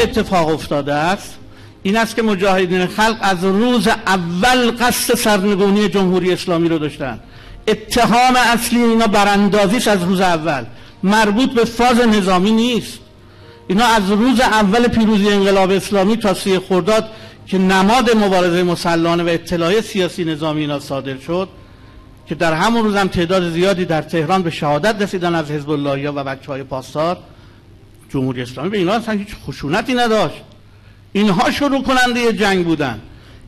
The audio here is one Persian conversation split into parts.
اتفاق افتاده است این است که مجاهدین خلق از روز اول قصد سرنگونی جمهوری اسلامی رو داشتن. اتهام اصلی اینا براندازیش از روز اول، مربوط به فاز نظامی نیست. اینا از روز اول پیروزی انقلاب اسلامی تا 3 خرداد که نماد مبارزه مسلحانه و اطلاعیه سیاسی نظامی اینا صادر شد که در همون روز هم تعداد زیادی در تهران به شهادت رسیدن از حزب اللهیا و بچهای پاسدار، جمهوری اسلامی به اینا اصلا هیچ خشونتی نداشت. اینها شروع کننده جنگ بودن.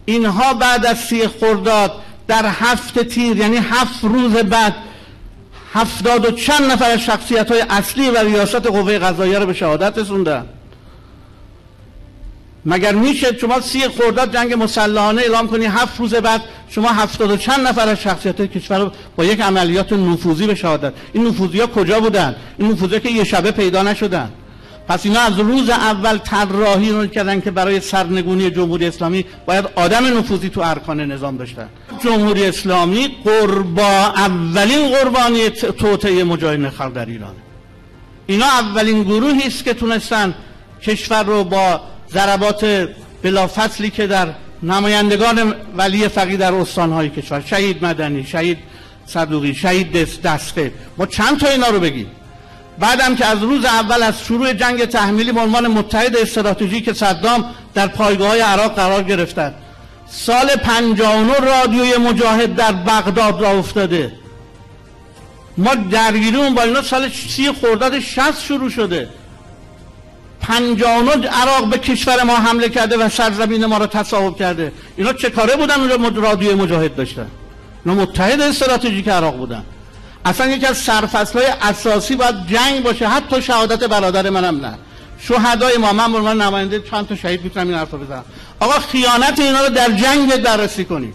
اینها بعد از 3 خرداد در 7 تیر، یعنی 7 روز بعد، 70 و چند نفر از شخصیت‌های اصلی و ریاست قوه قضاییه رو به شهادت رسوندن. مگر میشه شما 3 خرداد جنگ مسلحانه اعلام کنی، 7 روز بعد شما 70 و چند نفر از شخصیت‌های کشور رو با یک عملیات نفوذی به شهادت؟ این نفوذی‌ها کجا بودن؟ این نفوذی‌ها که یه شبه پیدا نشدن. پس اینا از روز اول طراحی رو کردن که برای سرنگونی جمهوری اسلامی باید آدم نفوذی تو ارکان نظام داشتن. جمهوری اسلامی اولین قربانی توطئه مجاهدین خلق در ایران. اینا اولین گروهی است که تونستن کشور رو با ضربات بلافصلی که در نمایندگان ولی فقیه در استانهای کشور، شهید مدنی، شهید صدوقی، شهید دسته، ما چند تا اینا رو بگیم. بعدم که از روز اول از شروع جنگ تحمیلی به عنوان متحد استراتژیک صدام در پایگاه‌های عراق قرار گرفتند. سال 59 رادیوی مجاهد در بغداد راه افتاده. ما درگیریمون با اینا سال 30 خرداد 60 شروع شده. 59 عراق به کشور ما حمله کرده و سرزمین ما را تصاحب کرده. اینا چه کاره بودن اونجا رادیوی مجاهد داشتن؟ اینا متحد استراتژیک عراق بودن. اصلا یکی از سرفصل‌های اساسی باید جنگ باشه، حتی شهادت برادر منم نه. شهدای ما، من به عنوان نماینده چند تا شهید میتونم این حرفا بزنم. آقا خیانت اینا رو در جنگ بررسی کنید.